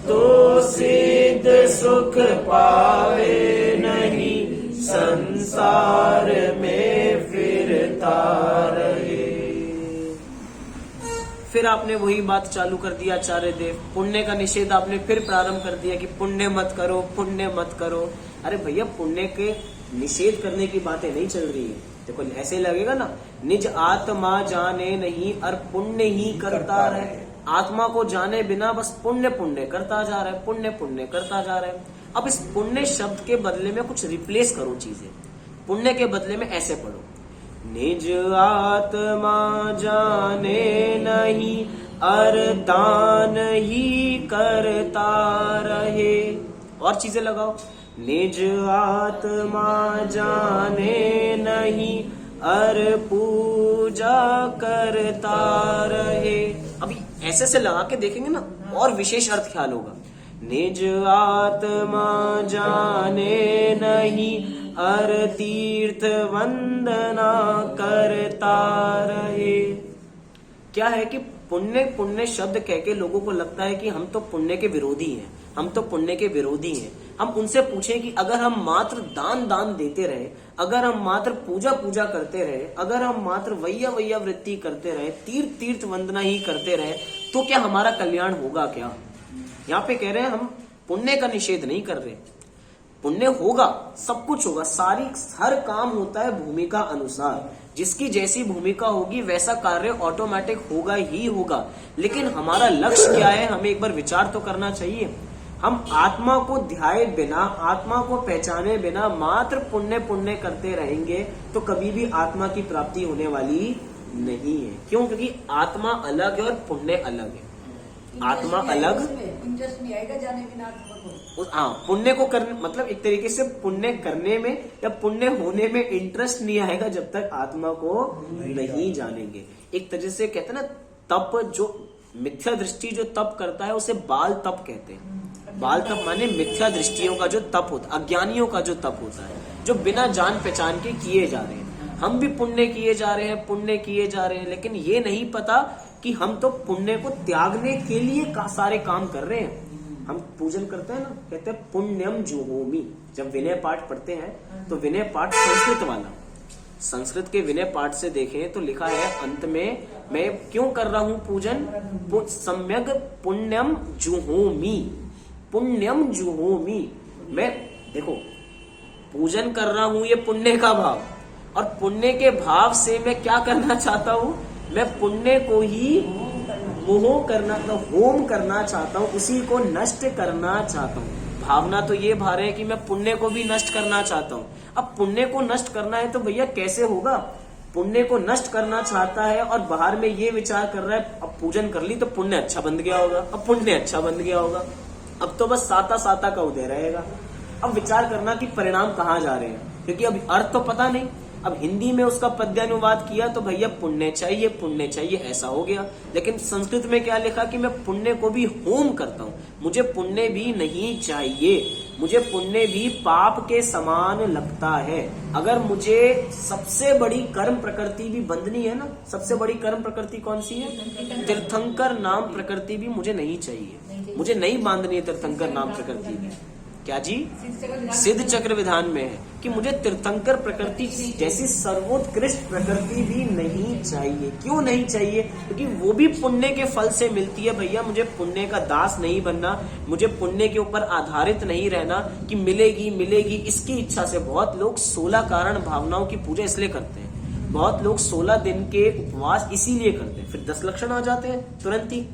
तो सिद्ध सुख पावे नहीं संसार में फिरता रहे। फिर आपने वही बात चालू कर दिया आचार्य देव, पुण्य का निषेध आपने फिर प्रारंभ कर दिया कि पुण्य मत करो, पुण्य मत करो। अरे भैया पुण्य के निषेध करने की बातें नहीं चल रही है। देखो ऐसे लगेगा ना, निज आत्मा जाने नहीं और पुण्य ही करता रहे। आत्मा को जाने बिना बस पुण्य पुण्य करता जा रहा है, पुण्य पुण्य करता जा रहा है। अब इस पुण्य शब्द के बदले में कुछ रिप्लेस करो चीजें। पुण्य के बदले में ऐसे पढ़ो, निज आत्मा जाने नहीं और दान ही करता रहे। और चीजें लगाओ, निज आत्मा जाने नहीं और पूजा करता रहे। अभी ऐसे से लगा के देखेंगे ना और विशेष अर्थ ख्याल होगा। निज आत्मा जाने नहीं और तीर्थ वंदना करता रहे। क्या है कि पुण्य पुण्य शब्द कह के लोगों को लगता है कि हम तो पुण्य के विरोधी हैं, हम तो पुण्य के विरोधी हैं। हम उनसे पूछें कि अगर हम मात्र दान दान देते रहे, अगर हम मात्र पूजा पूजा करते रहे, अगर हम मात्र वैया वैया वृत्ति करते रहे, तीर्थ तीर्थ वंदना ही करते रहे, तो क्या हमारा कल्याण होगा क्या? यहाँ पे कह रहे हैं हम पुण्य का निषेध नहीं कर रहे, पुण्य होगा, सब कुछ होगा, हर काम होता है भूमिका अनुसार। जिसकी जैसी भूमिका होगी वैसा कार्य ऑटोमेटिक होगा ही होगा। लेकिन हमारा लक्ष्य क्या है, हमें एक बार विचार तो करना चाहिए। हम आत्मा को ध्याए बिना, आत्मा को पहचाने बिना मात्र पुण्य पुण्य करते रहेंगे तो कभी भी आत्मा की प्राप्ति होने वाली नहीं है। क्यों? क्योंकि आत्मा अलग है और पुण्य अलग है। आत्मा अलग,
इंटरेस्ट नहीं आएगा जाने बिना आत्मा को।
हाँ, पुण्य को करने मतलब एक तरीके से पुण्य करने में या पुण्य होने में इंटरेस्ट नहीं आएगा जब तक आत्मा को नहीं जानेंगे। एक तरह से कहते हैं ना, तप जो मिथ्या दृष्टि जो तप करता है उसे बाल तप कहते हैं। बाल तप माने मिथ्या दृष्टियों का जो तप होता है, अज्ञानियों का जो तप होता है, जो बिना जान पहचान के किए जा रहे हैं। हम भी पुण्य किए जा रहे हैं, पुण्य किए जा रहे हैं, लेकिन ये नहीं पता कि हम तो पुण्य को त्यागने के लिए सारे काम कर रहे हैं। हम पूजन करते हैं ना, कहते हैं पुण्यम जुहोमि। जब विनय पाठ पढ़ते हैं तो विनय पाठ संस्कृत वाला, संस्कृत के विनय पाठ से देखें तो लिखा है अंत में, मैं क्यों कर रहा हूं पूजन, सम्यक पुण्यम जुहोमि, पुण्यम जुहोमि। मैं देखो पूजन कर रहा हूं, ये पुण्य का भाव, और पुण्य के भाव से मैं क्या करना चाहता हूं, मैं पुण्य को ही मोह करना, होम करना चाहता हूं, उसी को नष्ट करना चाहता हूं। भावना तो ये भा रहे हैं कि मैं पुण्य को भी नष्ट करना चाहता हूं। अब पुण्य को नष्ट करना है तो भैया कैसे होगा? पुण्य को नष्ट करना चाहता है और बाहर में ये विचार कर रहा है अब पूजन कर ली तो पुण्य अच्छा बन गया होगा, अब पुण्य अच्छा बन गया होगा, अब तो बस साता साता का उदय रहेगा। अब विचार करना कि परिणाम कहाँ जा रहे हैं, क्योंकि अब अर्थ तो पता नहीं। अब हिंदी में उसका पद्यानुवाद किया तो भैया पुण्य चाहिए ऐसा हो गया। लेकिन संस्कृत में क्या लिखा कि मैं पुण्य को भी होम करता हूं, मुझे पुण्य भी नहीं चाहिए, मुझे पुण्य भी पाप के समान लगता है। अगर मुझे सबसे बड़ी कर्म प्रकृति भी बंधनी है ना, सबसे बड़ी कर्म प्रकृति कौन सी है? तीर्थंकर नाम प्रकृति भी मुझे नहीं चाहिए, मुझे नहीं बांधनी है तीर्थंकर नाम प्रकृति भी। क्या जी? सिद्ध चक्र विधान में है कि मुझे तीर्थंकर प्रकृति जैसी सर्वोत्कृष्ट प्रकृति भी नहीं चाहिए। क्यों नहीं चाहिए? क्योंकि वो भी पुण्य के फल से मिलती है भैया। मुझे पुण्य का दास नहीं बनना, मुझे पुण्य के ऊपर आधारित नहीं रहना कि मिलेगी इसकी इच्छा से। बहुत लोग 16 कारण भावनाओं की पूजा इसलिए करते हैं, बहुत लोग 16 दिन के उपवास इसीलिए करते हैं, फिर 10 लक्षण आ जाते हैं तुरंत ही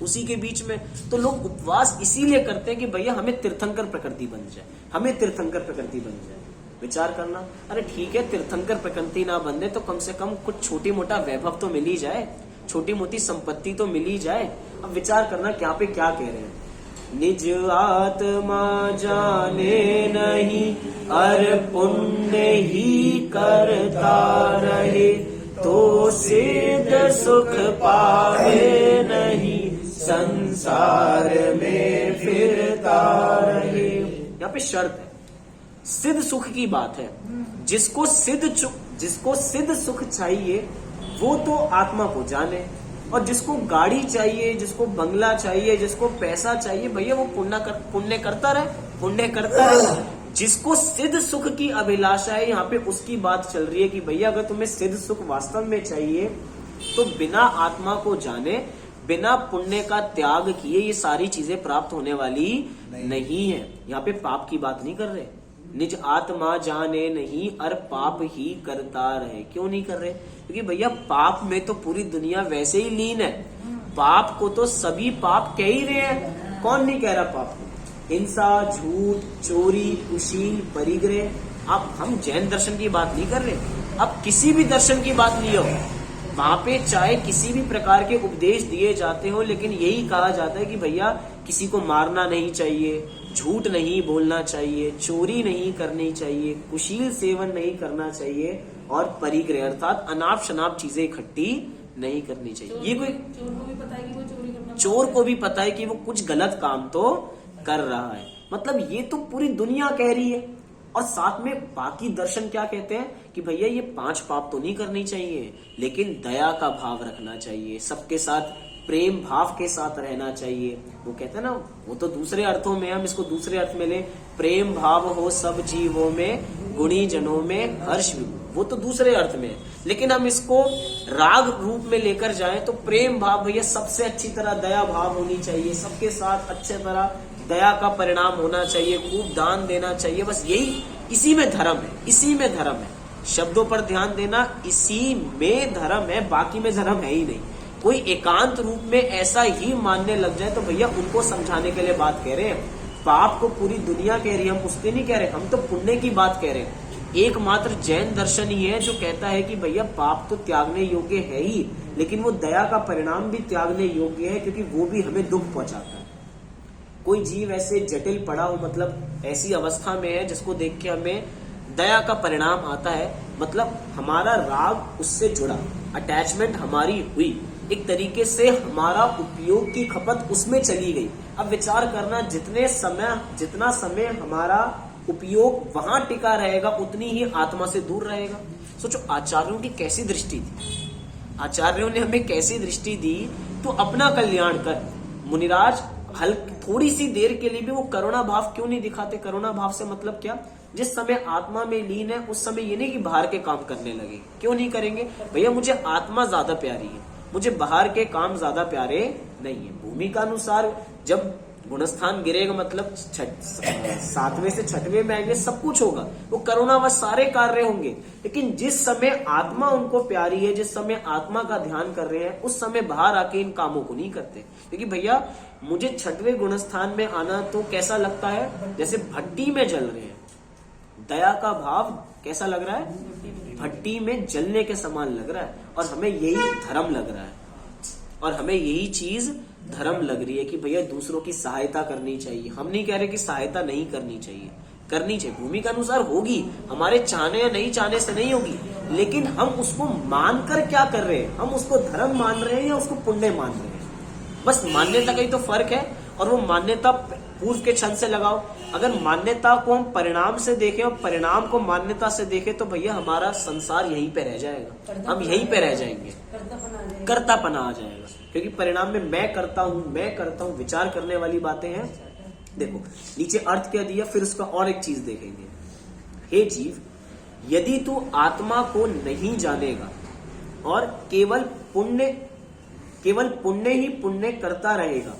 उसी के बीच में। तो लोग उपवास इसीलिए करते हैं कि भैया हमें तीर्थंकर प्रकृति बन जाए, हमें तीर्थंकर प्रकृति बन जाए। विचार करना, अरे ठीक है तीर्थंकर प्रकृति ना बने तो कम से कम कुछ छोटी मोटा वैभव तो मिल ही जाए, छोटी मोटी संपत्ति तो मिल ही जाए। अब विचार करना क्या पे क्या कह रहे हैं। निज आत्मा जाने नहीं अर पुण्य ही करता रहे, तो सिद्ध सुख पावे नहीं संसार में फिरता रहे। यहाँ पे शर्त है, सिद्ध सुख की बात है। जिसको सिद्ध सुख चाहिए वो तो आत्मा को जाने, और जिसको गाड़ी चाहिए, जिसको बंगला चाहिए, जिसको पैसा चाहिए, भैया वो पुण्य करता रहे। जिसको सिद्ध सुख की अभिलाषा है, यहाँ पे उसकी बात चल रही है कि भैया अगर तुम्हें सिद्ध सुख वास्तव में चाहिए तो बिना आत्मा को जाने, बिना पुण्य का त्याग किए ये सारी चीजें प्राप्त होने वाली नहीं है। यहाँ पे पाप की बात नहीं कर रहे। निज आत्मा जाने नहीं और पाप ही करता रहे। क्यों नहीं कर रहे? क्योंकि भैया पाप में तो पूरी दुनिया वैसे ही लीन है। पाप को तो सभी पाप कह ही रहे हैं, कौन नहीं कह रहा पाप को? हिंसा, झूठ, चोरी, कुशील, परिग्रह। अब हम जैन दर्शन की बात नहीं कर रहे, अब किसी भी दर्शन की बात नहीं हो, वहां पे चाहे किसी भी प्रकार के उपदेश दिए जाते हो, लेकिन यही कहा जाता है कि भैया किसी को मारना नहीं चाहिए, झूठ नहीं बोलना चाहिए, चोरी नहीं करनी चाहिए, कुशील सेवन नहीं करना चाहिए, और परिग्रह अर्थात अनाप शनाप चीजें इकट्ठी नहीं करनी चाहिए। ये कोई
चोर को भी पता है कि वो चोरी करना,
चोर को भी पता है कि वो कुछ गलत काम तो कर रहा है। मतलब ये तो पूरी दुनिया कह रही है। और साथ में बाकी दर्शन क्या कहते हैं कि भैया ये 5 पाप तो नहीं करनी चाहिए, लेकिन दया का भाव रखना चाहिए, सबके साथ प्रेम भाव के साथ रहना चाहिए। वो कहते हैं ना, वो तो दूसरे अर्थों में, हम इसको दूसरे अर्थ में ले, प्रेम भाव हो सब जीवों में, गुणी जनों में हर्ष विभु, वो तो दूसरे अर्थ में है। लेकिन हम इसको राग रूप में लेकर जाएं तो प्रेम भाव भैया सबसे अच्छी तरह दया भाव होनी चाहिए, सबके साथ अच्छे तरह दया का परिणाम होना चाहिए, खूब दान देना चाहिए। बस यही, इसी में धर्म है, इसी में धर्म है। शब्दों पर ध्यान देना, इसी में धर्म है, बाकी में धर्म है ही नहीं। कोई एकांत रूप में ऐसा ही मानने लग जाए तो भैया उनको समझाने के लिए बात कह रहे हैं। पाप को पूरी दुनिया कह रही है, हम उसके नहीं कह रहे, हम तो पुण्य की बात कह रहे हैं। एकमात्र जैन दर्शन ही है जो कहता है कि भैया पाप तो त्यागने योग्य है ही, लेकिन वो दया का परिणाम भी त्यागने योग्य है, क्योंकि वो भी हमें दुख पहुंचाता है। कोई जीव ऐसे जटिल पड़ा हो, मतलब ऐसी अवस्था में है जिसको देख के हमें दया का परिणाम आता है, मतलब हमारा राग उससे जुड़ा, अटैचमेंट हमारी हुई, एक तरीके से हमारा उपयोग की खपत उसमें चली गई। अब विचार करना, जितना समय हमारा उपयोग वहां टिका रहेगा उतनी ही आत्मा से दूर रहेगा। सोचो आचार्यों की कैसी दृष्टि थी, आचार्यों ने हमें कैसी दृष्टि दी, तो अपना कल्याण कर। मुनिराज थोड़ी सी देर के लिए भी वो करुणा भाव क्यों नहीं दिखाते? करुणा भाव से मतलब क्या? जिस समय आत्मा में लीन है उस समय ये नहीं कि बाहर के काम करने लगे। क्यों नहीं करेंगे भैया? मुझे आत्मा ज्यादा प्यारी है, मुझे बाहर के काम ज्यादा प्यारे नहीं है। भूमिका अनुसार जब गुणस्थान गिरेगा, मतलब 7वें से 6वें में आएंगे, सब कुछ होगा, वो करुणावश सारे कार्य होंगे। लेकिन जिस समय आत्मा उनको प्यारी है, जिस समय आत्मा का ध्यान कर रहे हैं, उस समय बाहर आके इन कामों को नहीं करते। क्योंकि भैया मुझे 6वें गुणस्थान में आना तो कैसा लगता है? जैसे भट्टी में जल रहे हैं। दया का भाव कैसा लग रहा है? भट्टी में जलने के समान लग रहा है, और हमें यही धर्म लग रहा है, और हमें यही चीज धर्म लग रही है कि भैया दूसरों की सहायता करनी चाहिए। हम नहीं कह रहे कि सहायता नहीं करनी चाहिए, करनी चाहिए, भूमि के अनुसार होगी, हमारे चाहने या नहीं चाहने से नहीं होगी, लेकिन हम उसको मानकर क्या कर रहे हैं, हम उसको धर्म मान रहे हैं या उसको पुण्य मान रहे हैं, बस मान्यता का ही तो फर्क है। और वो मान्यता पूर्व के क्षण से लगाओ, अगर मान्यता को हम परिणाम से देखें और परिणाम को मान्यता से देखें तो भैया हमारा संसार यहीं पे रह जाएगा, हम यहीं पे रह जाएंगे, कर्तापना आ जाएगा, क्योंकि परिणाम में मैं करता हूं विचार करने वाली बातें हैं। देखो नीचे अर्थ क्या दिया, फिर उसका और एक चीज देखेंगे। हे जीव, यदि तू आत्मा को नहीं जानेगा और केवल पुण्य ही पुण्य करता रहेगा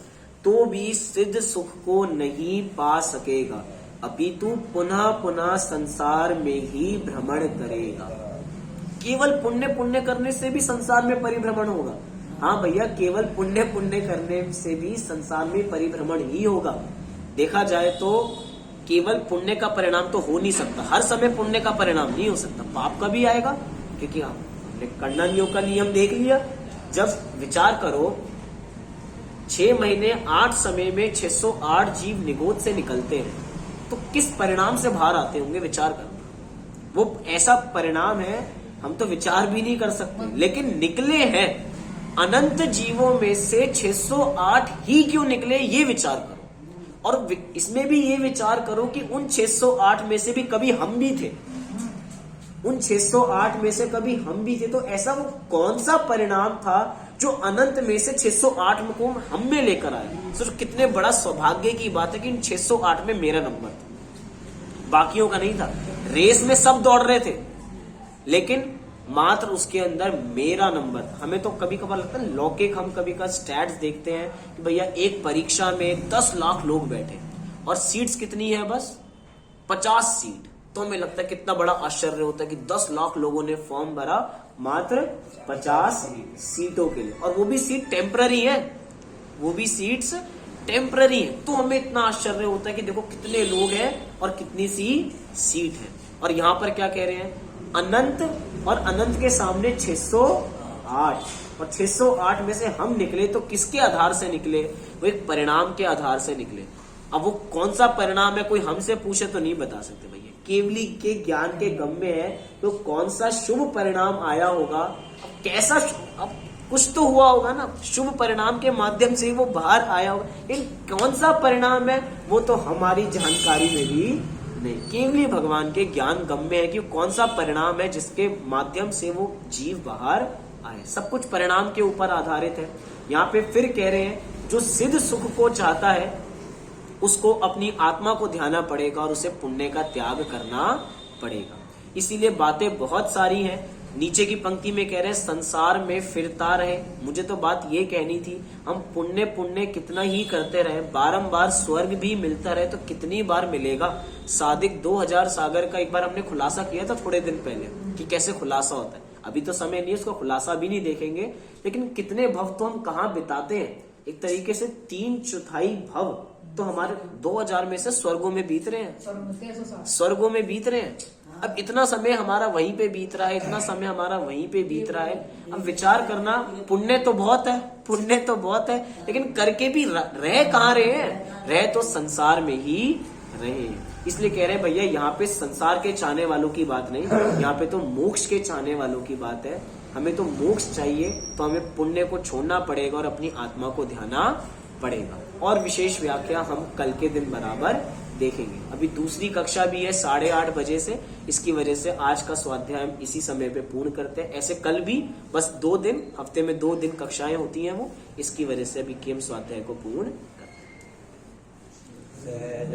तो भी सिद्ध सुख को नहीं पा सकेगा, अपितु पुनः पुनः संसार में ही भ्रमण करेगा। केवल पुण्य करने से भी संसार में परिभ्रमण होगा। हाँ भैया, केवल पुण्य करने से भी संसार में परिभ्रमण ही होगा। देखा जाए तो केवल पुण्य का परिणाम तो हो नहीं सकता, हर समय पुण्य का परिणाम नहीं हो सकता, पाप का भी आएगा, क्योंकि हमने कण्डन का नियम देख लिया। जब विचार करो 6 महीने 8 समय में 608 जीव निगोद से निकलते हैं तो किस परिणाम से बाहर आते होंगे, विचार करना। वो ऐसा परिणाम है हम तो विचार भी नहीं कर सकते, लेकिन निकले हैं अनंत जीवों में से 608 ही क्यों निकले, ये विचार करो। और इसमें भी ये विचार करो कि उन 608 में से भी कभी हम भी थे, उन 608 में से कभी हम भी थे, तो ऐसा वो कौन सा परिणाम था जो अनंत में से 608 को हम में लेकर आए। सोचो कितने बड़ा सौभाग्य की बात है कि इन 608 में मेरा नंबर था, बाकियों का नहीं था। रेस में सब दौड़ रहे थे लेकिन मात्र उसके अंदर मेरा नंबर था। हमें तो कभी कभार लगता है लौकिक, हम कभी कभार स्टैट्स देखते हैं कि भैया एक परीक्षा में 10 लाख लोग बैठे और सीट्स कितनी है, बस 50 सीट। तो हमें लगता है कितना बड़ा आश्चर्य होता है कि 10 लाख लोगों ने फॉर्म भरा मात्र 50 सीटों के लिए, और वो भी सीट टेम्पररी है, वो भी सीट्स टेम्पररी है। तो हमें इतना आश्चर्य होता है कि देखो कितने लोग हैं और कितनी सी सीट है। और यहां पर क्या कह रहे हैं, अनंत, और अनंत के सामने 608, और 608 में से हम निकले तो किसके आधार से निकले, वो एक परिणाम के आधार से निकले। अब वो कौन सा परिणाम है कोई हमसे पूछे तो नहीं बता सकते भैया, केवली के ज्ञान के गम में है तो कौन सा शुभ परिणाम आया होगा, अब कैसा, अब कुछ तो हुआ होगा ना, शुभ परिणाम के माध्यम से वो बाहर आया होगा, लेकिन कौन सा परिणाम है वो तो हमारी जानकारी में भी नहीं, केवली भगवान के ज्ञान गम में है कि कौन सा परिणाम है जिसके माध्यम से वो जीव बाहर आए। सब कुछ परिणाम के ऊपर आधारित है। यहाँ पे फिर कह रहे हैं जो सिद्ध सुख को चाहता है उसको अपनी आत्मा को ध्याना पड़ेगा और उसे पुण्य का त्याग करना पड़ेगा। इसीलिए बातें बहुत सारी हैं। नीचे की पंक्ति में कह रहे हैं संसार में फिरता रहे। मुझे तो बात ये कहनी थी, हम पुण्य कितना ही करते रहे, बारंबार स्वर्ग भी मिलता रहे तो कितनी बार मिलेगा। सादिक 2000 सागर का एक बार हमने खुलासा किया था थोड़े दिन पहले कि कैसे खुलासा होता है। अभी तो समय नहीं है, उसका खुलासा भी नहीं देखेंगे, लेकिन कितने भव तो हम कहाँ बिताते हैं। एक तरीके से 3/4 भव तो हमारे 2000 में से स्वर्गों में बीत रहे हैं, स्वर्गों में बीत रहे हैं। अब इतना समय हमारा वहीं पे बीत रहा है, इतना समय हमारा वहीं पे बीत रहा है। अब विचार करना, पुण्य तो बहुत है, पुण्य तो बहुत है, लेकिन करके भी रह कहाँ रहे हैं, रह तो संसार में ही रहे। इसलिए कह रहे हैं भैया यहाँ पे संसार के चाहने वालों की बात नहीं, यहाँ पे तो मोक्ष के चाहने वालों की बात है। हमें तो मोक्ष चाहिए तो हमें पुण्य को छोड़ना पड़ेगा और अपनी आत्मा को ध्याना पड़ेगा। और विशेष व्याख्या हम कल के दिन बराबर देखेंगे। अभी दूसरी कक्षा भी है 8:30 बजे से, इसकी वजह से आज का स्वाध्याय हम इसी समय पे पूर्ण करते हैं। ऐसे कल भी बस 2 दिन, हफ्ते में 2 दिन कक्षाएं होती हैं, वो इसकी वजह से अभी केम स्वाध्याय को पूर्ण करते हैं।